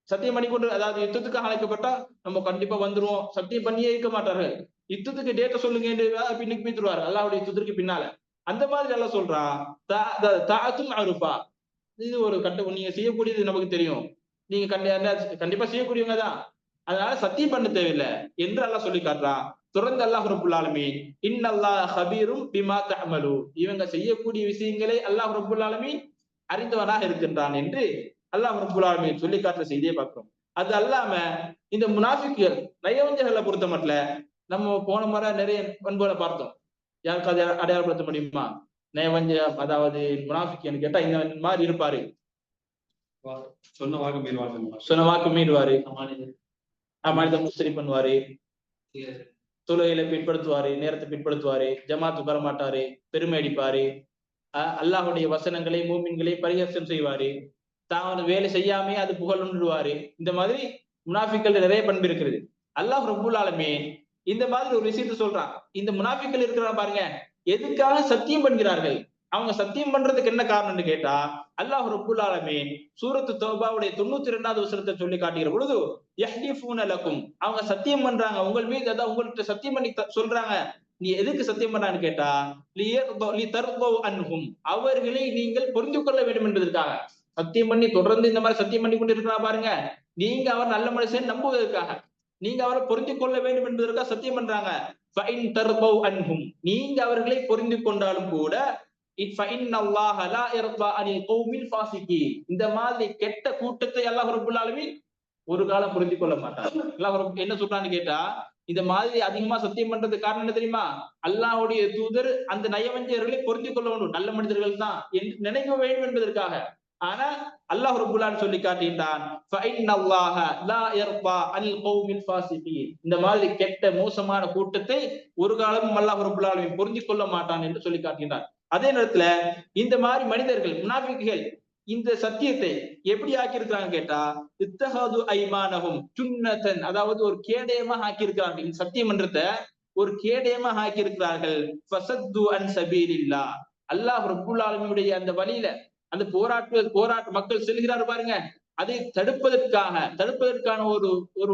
சத்தியம் பண்ணி கொண்டு, அதாவது யுத்தத்துக்கு அழைக்கப்பட்டா நம்ம கண்டிப்பா வந்துருவோம், சத்தியம் பண்ணியே இருக்க மாட்டார்கள். யுத்தத்துக்கு டேட்ட சொல்லுங்க பின்னுக்கு பீத்துருவாரு அல்லாஹ்வுடைய யுத்தத்திற்கு பின்னால. அந்த மாதிரி எல்லாம் சொல்றான். தாத்தும் அருப்பா, இது ஒரு நீங்க செய்யக்கூடியது நமக்கு தெரியும், நீங்க கண்டிப்பா செய்யக்கூடியவங்க தான், அதனால சத்தியம் பண்ண தேவையில்லை என்று அல்லாஹ் சொல்லி காட்டுறான். தொடர்ந்து அல்லாஹ் ரப்புல் ஆலமீன் இன்னல்லாஹ் ஹபீரும் பிமா தஅமலு, இவங்க செய்யக்கூடிய விஷயங்களை அல்லாஹ் ரப்புல் ஆலமீன் அறிந்தவனாக இருக்கின்றான் என்று அல்லாஹ் ரப்புல் ஆலமீன் சொல்லி காட்டுற செய்தியை பார்க்கிறோம். அது அல்லாம இந்த முனாஃபிக்குகள் நயவஞ்சகர்களை பொறுத்த மட்டும் நம்ம போன முறை நிறைய பண்புகளை பார்த்தோம். யாருக்கு அதை அடையாளப்படுத்த முடியுமா? நயவஞ்சகம் அதாவது முனாஃபிக்னு கேட்டா இந்த மாதிரி இருப்பாரு, சொன்ன வாக்கு மீறுவாரு, மனித முஸ்தரி பண்ணுவாரு, தொழுகையில பிற்படுத்துவாரு, நேரத்தை பிற்படுத்துவாரு, ஜமாத்து வர மாட்டாரு, பெருமை அடிப்பாரு, அல்லாஹுடைய வசனங்களை மூமின்களை பரிகாசம் செய்வாரு, தான் வேலை செய்யாமே அது புகழ்ந்துடுவாரு. இந்த மாதிரி முனாஃபிக்கள் நிறைய பண்பு இருக்கிறது. அல்லாஹ் ரப்புல் ஆலமீன் இந்த மாதிரி ஒரு விஷயத்த சொல்றான். இந்த முனாஃபிக்கள் இருக்கிறாங்க பாருங்க, எதுக்காக சத்தியம் பண்ணுகிறார்கள்? அவங்க சத்தியம் பண்றதுக்கு என்ன காரணம்னு கேட்டா, அல்லாஹ் ரப்புல் ஆலமீன் சூரத்து தௌபாவுடைய 92வது வசனத்தை சொல்லி காட்டுகிற பொழுது, யஹ்லிஃபூன லக்கும், அவங்க சத்தியம் பண்றாங்க உங்கள் மீது, அதான் உங்கள்கிட்ட சத்தியம் பண்ணி சொல்றாங்க. நீ எதுக்கு சத்தியம் பண்ணான்னு கேட்டா, அன்ஹும், அவர்களை நீங்கள் புரிந்து கொள்ள வேண்டும் என்பதற்காக சத்தியம் பண்ணி தொடர்ந்து இந்த மாதிரி சத்தியம் பண்ணி கொண்டு இருக்கிறா பாருங்க. நீங்க அவர் நல்ல மனுஷன் நம்புவதற்காக, நீங்க அவரை புரிந்து கொள்ள வேண்டும் என்பதற்காக சத்தியம் பண்றாங்க. அன்ஹும், நீங்க அவர்களை புரிந்து கொண்டாலும் கூட இந்த மாதிரி கெட்ட கூட்டத்தை அல்லாஹ் ரப்புல் ஆலமீன் ஒரு காலம் புரிந்து கொள்ள மாட்டார். அல்லாஹ் என்ன சொல்றான்னு கேட்டா, இந்த மாதிரி அதிகமா சத்தியம் பண்றது காரணம் என்ன தெரியுமா? அல்லாஹ்வுடைய தூதர் அந்த நயவஞ்சகர்களை பொருந்திக் கொள்ள வேண்டும், நல்ல மனிதர்கள் தான் என்று நினைக்க வேண்டும் என்பதற்காக. ஆனா அல்லாஹ் ரப்புல் ஆலமீன் சொல்லி காட்டுகின்றான், இந்த மாதிரி கெட்ட மோசமான கூட்டத்தை ஒரு காலமும் அல்லாஹ் ரப்புல் ஆலமீன் பொருந்திக் கொள்ள மாட்டான் என்று சொல்லி காட்டுகின்றான். அதே நேரத்துல இந்த மாதிரி மனிதர்கள் முனாஃபிக்குகள் இந்த சத்தியத்தை எப்படி ஆக்கியிருக்கிறாங்க கேட்டா, இத்தஹது ஐமானஹும் சுன்னதன், அதாவது ஒரு கேடயமாக ஆக்கியிருக்கிறார்கள். இந்த சத்தியம் என்றத ஒரு கேடயமாக ஆக்கியிருக்கிறார்கள். ஃபஸத்து அன் சபீலில்லாஹ், அல்லாஹ் ரப்புல் ஆலமீனுடைய அந்த வழியில அந்த போராட்ட மக்கள் செல்கிறார் பாருங்க, அதை தடுப்பதற்கான ஒரு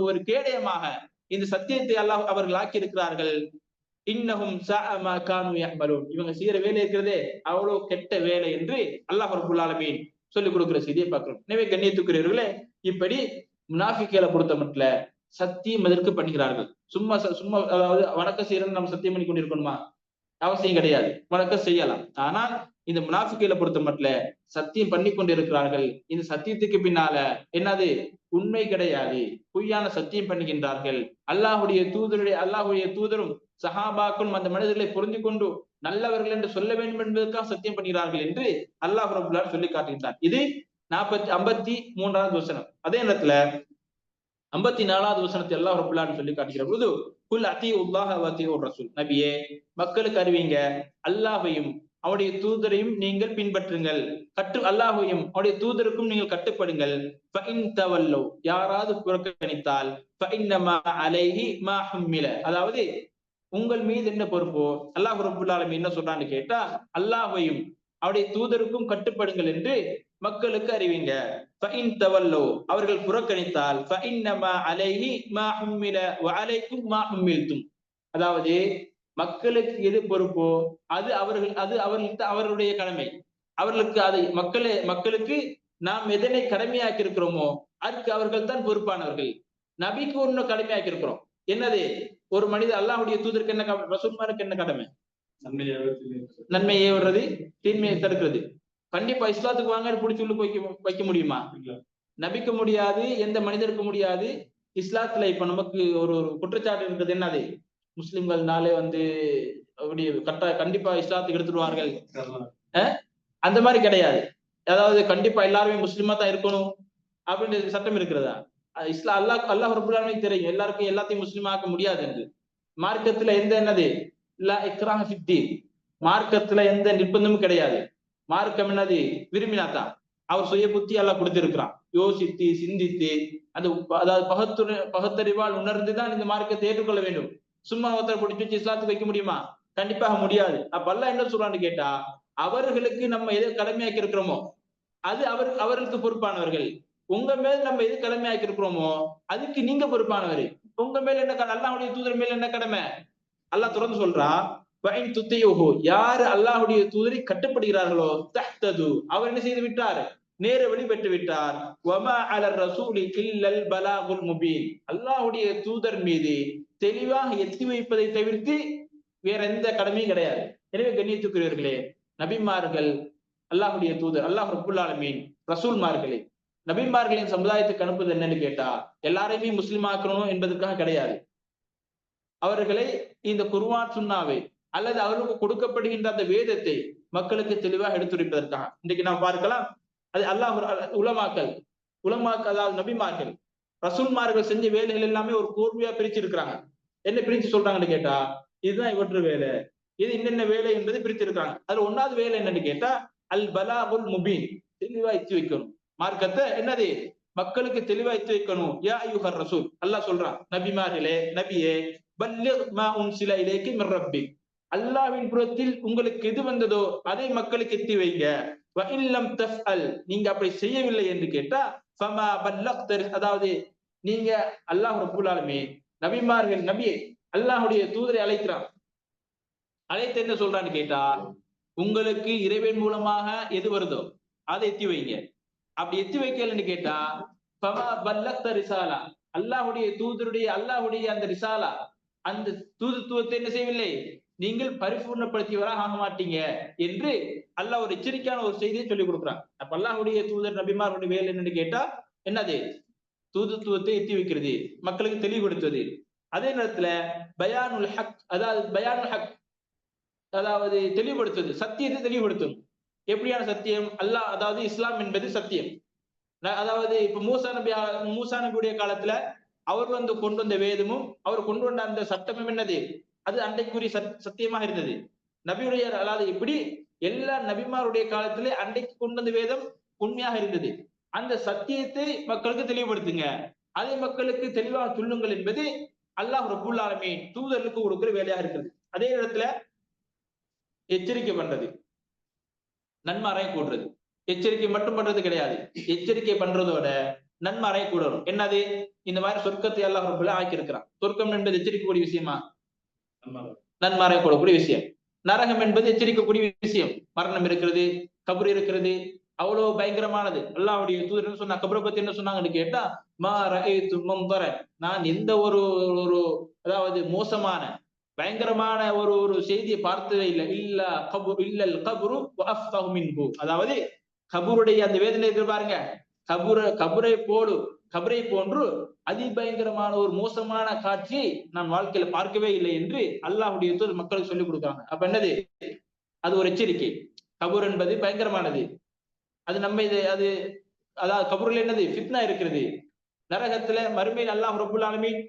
ஒரு கேடயமாக இந்த சத்தியத்தை அல்லாஹ் அவர்கள் ஆக்கியிருக்கிறார்கள். இன்னஹும் ஸஅ மா கானூ யஅமலூன், இவங்க செய்யற வேலை இருக்கிறதே அவ்வளவு கெட்ட வேலை என்று அல்லாஹ் ரப்புல் ஆலமீன் சொல்லிக் கொடுக்கிற செய்தியை பார்க்கிறோம். எனவே கண்ணியத்துக்குரியவர்களே, இப்படி முனாஃபிக்களை பொறுத்த மட்டும் சத்தியம் எதற்கு பண்ணுகிறார்கள்? சும்மா அதாவது வணக்கம் செய்யறன்னு நம்ம சத்தியம் பண்ணி கொண்டிருக்கணுமா? அவசியம் கிடையாது, வணக்கம் செய்யலாம். ஆனால் இந்த முனாஃபிக்களை பொறுத்த மட்டும் சத்தியம் பண்ணி கொண்டிருக்கிறார்கள். இந்த சத்தியத்துக்கு பின்னால என்னது? உண்மை கிடையாது, பொய்யான சத்தியம் பண்ணுகின்றார்கள். அல்லாஹுடைய தூதரும் சஹாபாக்களும் அந்த மனிதர்களை புரிந்து கொண்டு நல்லவர்கள் என்று சொல்ல வேண்டும் என்பதற்காக சத்தியம் பண்ணுகிறார்கள் என்று அல்லாஹ் ரப்புல் ஆலமீன் சொல்லி காட்டுகின்றார். இது 53வது வசனம். அதே நேரத்துல 54வது வசனத்தை அல்லாஹ் ரப்புல் ஆலமீன் சொல்லி காட்டுகிற பொழுது, குல் அத்தீஉல்லாஹ வ அத்தீஉர் ரசூல், நபியே மக்களுக்கு அறிவிங்க, அல்லாஹ்வையும் அவருடைய தூதரையும் நீங்கள் பின்பற்றுங்கள், அல்லாஹ்வையும் அவருடைய தூதருக்கும் நீங்கள் கட்டுப்படுங்கள். ஃபஇன் தவல்லவ், யாராவது புறக்கணித்தால் ஃபஇன்னமா அலைஹி மா ஹும்மில, அதாவது உங்கள் மீது என்ன பொறுப்போ அல்லாஹ் ரப்புல் ஆலமீன் என்ன சொல்றான்னு கேட்டா, அல்லாஹ்வையும் அவருடைய தூதருக்கும் கட்டுப்படுங்கள் என்று மக்களுக்கு அறிவிங்க. ஃபஇன் தவல்லவ், அவர்கள் புறக்கணித்தால் ஃபஇன்னமா அலைஹி மா ஹும்மில வ அலைக்கும் மா ஹும்மில்தும், அதாவது மக்களுக்கு எது பொறுப்போ அது அவர்களுடைய கடமை, அவர்களுக்கு அதை மக்களுக்கு நாம் எதனை கடமையாக்கி இருக்கிறோமோ அதுக்கு அவர்கள் தான் பொறுப்பானவர்கள். நபிக்கு ஒண்ணு கடமையாக்கி இருக்கிறோம், என்னது? ஒரு மனிதர் அல்லாஹ்வுடைய தூதருக்கு என்ன, ரசூல்மாருக்கு என்ன கடமை? நன்மையை ஏவுறது, தீன்மையை தடுக்கிறது. கண்டிப்பா இஸ்லாத்துக்கு வாங்க பிடிச்சி உள்ள வைக்க முடியுமா? நபிக்க முடியாது, எந்த மனிதருக்கு முடியாது. இஸ்லாத்துல இப்ப நமக்கு ஒரு குற்றச்சாட்டு இருக்கிறது, என்னது? முஸ்லிம்கள்னாலே அப்படி கண்டிப்பா இஸ்லாத்துக்கு எடுத்துடுவார்கள், அந்த மாதிரி கிடையாது. அதாவது கண்டிப்பா எல்லாருமே முஸ்லிமா தான் இருக்கணும் அப்படின்னு சட்டம் இருக்கிறதா? அல்லாஹ் ரப்புல் ஆலமீன் தெரியும் எல்லாருக்கும் எல்லாத்தையும் முஸ்லிம் ஆக்க முடியாது என்று. மார்க்கத்துல என்னது? லா இக்ராஹ ஃபித்தீன், மார்க்கத்துல எந்த நிர்பந்தமும் கிடையாது. மார்க்கம் என்னது? விரும்பினாதான். அவர் சுய புத்தி எல்லாம் கொடுத்திருக்கிறான். யோசித்து சிந்தித்து அந்த அதாவது பகுத்தறிவால் உணர்ந்துதான் இந்த மார்க்கத்தை ஏற்றுக்கொள்ள வேண்டும். சும்மா ஒருத்தர் பிடிச்சி வச்சு இஸ்லாத்துக்கு வைக்க முடியுமா? கண்டிப்பாக முடியாது. அப்ப அல்லாஹ் என்ன சொல்றான்னு கேட்டா, அவர்களுக்கு நம்ம எதை கடமையாக்கி இருக்கிறோமோ அது அவர்களுக்கு பொறுப்பானவர்கள். உங்க மேல் நம்ம எது கடமையாக்கி இருக்கிறோமோ அதுக்கு நீங்க பொறுப்பானவர். உங்க மேல என்ன அல்லாஹ்வுடைய தூதர் மேல என்ன கடமை? அல்லாஹ் தொடர்ந்து சொல்றான், யாரு அல்லாஹ்வுடைய தூதரை கட்டுப்படுகிறார்களோ தஹ்தது, அவர் என்ன செய்து விட்டார்? நேர வழி பெற்று விட்டார். வமா அலர் ரசூலி இல்லல் பலாகுல் முபீன், அல்லாஹ்வுடைய தூதர் மீது தெளிவாக எத்தி வைப்பதை தவிர்த்து வேற எந்த கடமையும் கிடையாது. எனவே கண்ணியத்துக்குரியவர்களே, நபிமார்கள், அல்லாஹ்வுடைய தூதர், அல்லாஹ் ரப்புல் ஆலமீன் ரசூல்மார்களே, நபிமார்களின் சமுதாயத்துக்கு அனுப்புவது என்னன்னு கேட்டா எல்லாரையுமே முஸ்லிம் ஆக்கணும் என்பதற்காக கிடையாது. அவர்களை இந்த குர்ஆன் சுன்னாவை அல்லது அவர்களுக்கு கொடுக்கப்படுகின்ற அந்த வேதத்தை மக்களுக்கு தெளிவாக எடுத்துரைப்பதற்காக. இன்றைக்கு நாம் பார்க்கலாம், அது அல்லாஹ் உலமாக்கள் அதாவது நபிமார்கள் ரசூல்மார்கள் செஞ்ச வேலைகள் எல்லாமே ஒரு கோர்வையா பிரிச்சு இருக்கிறாங்க. என்ன பிரிச்சு சொல்றாங்கன்னு கேட்டா, இதுதான் இவற்று வேலை, இது என்னென்ன வேலை என்பதை பிரிச்சு இருக்காங்க. அதுல ஒன்னாவது வேலை என்னன்னு கேட்டா அல் பலாகுல் முபீன், தெளிவா எத்தி வைக்கணும் மார்க்கத்தை. என்னது? மக்களுக்கு தெளிவா எத்தி வைக்கணும். யா அய்யுஹர் ரசூல், அல்லாஹ் சொல்றான், நபிமார்களே, நபியே, பல்லிக் மா உன்சில இலைக்கி மிர் ரப்பிக், அல்லாஹ்வின் புறத்தில் உங்களுக்கு எது வந்ததோ அதை மக்களுக்கு எத்தி வைங்க. வ இல்லம் தஃஅல், நீங்க அப்படி செய்யவில்லை என்று கேட்டா ஃபமா பல்லக்த, அதாவது நீங்க அல்லாஹ் ரப்பல் ஆலமீன் நபிமார்கள், நபியே அல்லாஹ்வுடைய தூதரை அழைக்கிறான். அழைத்து என்ன சொல்றான்னு கேட்டா, உங்களுக்கு இறைவன் மூலமாக எது வருதோ அதை எத்தி வைங்க. அப்படி எத்தி வைக்கலன்னு கேட்டா ஃபமா பல்லக்த ரிசாலா, அல்லாஹ்வுடைய தூதருடைய அல்லாஹ்வுடைய அந்த ரிசாலா, அந்த தூதுத்துவத்தை என்ன செய்யவில்லை, நீங்கள் பரிபூர்ணப்படுத்தியவராக ஆக மாட்டீங்க என்று அல்லாஹ் ஒரு எச்சரிக்கையான ஒரு செய்தியை சொல்லிக் கொடுக்குறான். அப்ப அல்லாஹ்வுடைய தூதர் நபிமார்களுடைய வேலை என்னன்னு கேட்டா என்னது? தூதுத்துவத்தை எத்தி வைக்கிறது, மக்களுக்கு தெளிவுபடுத்துவது. அதே நேரத்துல பயானுல் ஹக், அதாவது தெளிவுபடுத்துவது, சத்தியத்தை தெளிவுபடுத்தும். எப்படியான சத்தியம்? அல்லாஹ், அதாவது இஸ்லாம் என்பது சத்தியம். அதாவது இப்ப மூசா நபியுடைய காலத்துல அவர் கொண்டு வந்த வேதமும் அவர் கொண்டு வந்த அந்த சட்டமும் என்னது? அது அன்றைக்குரிய சத்தியமாக இருந்தது. நபியுடைய, அதாவது இப்படி எல்லா நபிமாருடைய காலத்திலே அன்றைக்கு கொண்டு வந்த வேதம் உண்மையாக இருந்தது. அந்த சத்தியத்தை மக்களுக்கு தெளிவுபடுத்துங்க, அதை மக்களுக்கு தெளிவாக சொல்லுங்கள் என்பது அல்லாஹ் ரப்புல் ஆலமீன் தூதர்களுக்கு கொடுக்கிற வேலையாக இருக்கிறது. அதே இடத்துல எச்சரிக்கை பண்றது, நன்மாராய கூடுறது. எச்சரிக்கை மட்டும் பண்றது கிடையாது, எச்சரிக்கை பண்றதோட நன்மாராய கூடணும். என்னது? இந்த மாதிரி சொர்க்கத்தை அல்லாஹ் ரப்புல் ஆக்கி இருக்கிறான். சொர்க்கம் என்பது எச்சரிக்கக்கூடிய விஷயமா? நன்மாராய கூடக்கூடிய விஷயம். நரகம் என்பது எச்சரிக்கக்கூடிய விஷயம். மரணம் இருக்கிறது, கபர் இருக்கிறது, அவ்வளவு பயங்கரமானது. அல்லாஹ்வுடைய தூதர் சொன்ன கபரை பத்தி என்ன சொன்னாங்கன்னு கேட்டா, மா ரஅய்து மன்தர, நான் எந்த ஒரு அதாவது மோசமான பயங்கரமான ஒரு செய்தியை பார்த்ததே இல்லை. இல்லல் கபரு வ அஃப்தஹு மின்ஹு, அதாவது கபருடைய அந்த வேதனை இருக்கு பாருங்க, கபரை போன்று அதிபயங்கரமான ஒரு மோசமான காட்சியை நான் வாழ்க்கையில பார்க்கவே இல்லை என்று அல்லாஹ்வுடைய தூதர் மக்களுக்கு சொல்லிக் கொடுக்குறாங்க. அப்ப என்னது? அது ஒரு எச்சரிக்கை. கபர் என்பது பயங்கரமானது. அது நம்ம அது அதாவது கபூர்ல என்னது? ஃபித்னா இருக்கிறது. நரகத்துல மறுமையில் அல்லாஹ் ரப்புல் ஆலமீன்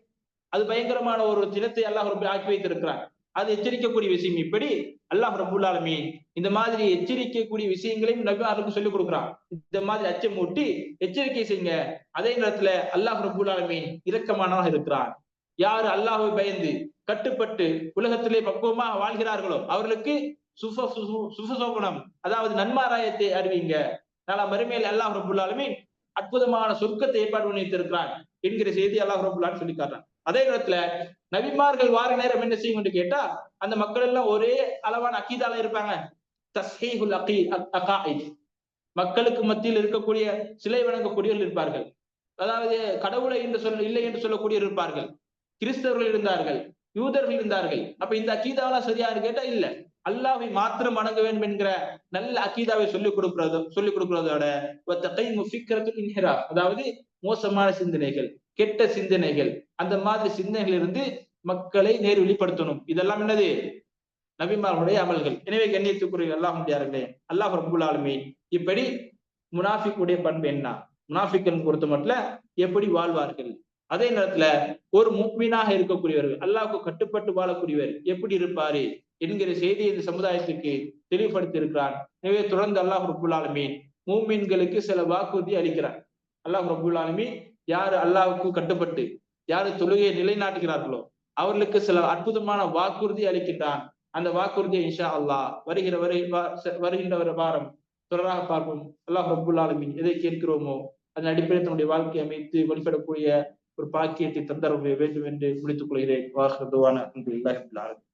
அது பயங்கரமான ஒரு தினத்தை அல்லாஹ் ரப்பல் ஆக்கி வைத்திருக்கிறார். அது எச்சரிக்கக்கூடிய விஷயம். இப்படி அல்லாஹ் ரப்புல் ஆலமீன் இந்த மாதிரி எச்சரிக்கக்கூடிய விஷயங்களையும் நபிமார்களுக்கு சொல்லிக் கொடுக்குறான். இந்த மாதிரி அச்சமூட்டி எச்சரிக்கை செய்யுங்க. அதே நேரத்துல அல்லாஹ் ரப்புல் ஆலமீன் இரக்கமானவனாக இருக்கிறான். யாரு அல்லாஹ்வை பயந்து கட்டுப்பட்டு உலகத்திலே பக்குவமாக வாழ்கிறார்களோ அவர்களுக்கு சுபசோபனம், அதாவது நன்மாராயத்தை அறிவிங்க. நாளா மறுமையில் அல்லாஹ் ரப்புல் ஆலமீன் அற்புதமான சொர்க்கத்தை ஏற்பாடு பண்ணி வைத்திருக்கிறான் என்கிற செய்தி அல்லாஹ் ரப்புல் ஆலமீன் சொல்லி காட்டுறான். அதே நேரத்துல நபிமார்கள் வார நேரம் என்ன செய்யும் கேட்டா, அந்த மக்கள் எல்லாம் ஒரே அளவான அக்கீதால இருப்பாங்க. தஸ்ஹீஹுல் அகாயித், மக்களுக்கு மத்தியில் இருக்கக்கூடிய சிலை வணங்கக்கூடியவர்கள் இருப்பார்கள். அதாவது கடவுளை இல்லை என்று சொல்லக்கூடிய இருப்பார்கள். கிறிஸ்தவர்கள் இருந்தார்கள், யூதர்கள் இருந்தார்கள். அப்ப இந்த அக்கீதாவெல்லாம் சரியானு கேட்டா இல்ல. அல்லாஹ்வை மாத்திரம் வணங்க வேண்டும் என்கிற நல்ல அக்கீதாவை சொல்லிக் கொடுக்கிறதோட அதாவது மோசமான சிந்தனைகள், கெட்ட சிந்தனைகள், அந்த மாதிரி சிந்தனைகள் இருந்து மக்களை நேர்வழிப்படுத்தணும். இதெல்லாம் என்னது? நபிமார்களுடைய அமல்கள். எனவே கண்ணியத்துக்குரிய அல்லாஹ் முடியார்களே, அல்லாஹ் ரப்புல் ஆலமீன் இப்படி முனாஃபிக்குடைய பண்பு என்ன, முனாஃபிக்கன் பொறுத்த மட்டும் எப்படி வாழ்வார்கள், அதே நேரத்துல ஒரு முஃமினாக இருக்கக்கூடியவர்கள், அல்லாஹ்வுக்கு கட்டுப்பட்டு வாழக்கூடியவர் எப்படி இருப்பாரு என்கிற செய்தியை இந்த சமுதாயத்துக்கு தெளிவுபடுத்தி இருக்கிறான். எனவே தொடர்ந்து அல்லாஹ் ரப்புல் ஆலமீன் மூமின்களுக்கு சில வாக்குறுதி அளிக்கிறார். அல்லாஹ் ரப்பல் ஆலமீன் யாரு அல்லாஹ்வுக்கு கட்டுப்பட்டு யாரு தொழுகையை நிலைநாட்டுகிறார்களோ அவர்களுக்கு சில அற்புதமான வாக்குறுதி அளிக்கின்றான். அந்த வாக்குறுதியை இன்ஷா அல்லாஹ் வருகின்ற வாரம் தொடராக பார்ப்போம். அல்லாஹ் ரப்பல் ஆலமீன் எதை கேட்கிறோமோ அதன் அடிப்படையில் தன்னுடைய வாழ்க்கையை அமைத்து வழிபடக்கூடிய ஒரு பாக்கியத்தை தந்தர வேண்டும் என்று முடித்துக் கொள்கிறேன். வாஹிரு தஅவானா அல்ஹம்துலில்லாஹி ரப்பில் ஆலமீன்.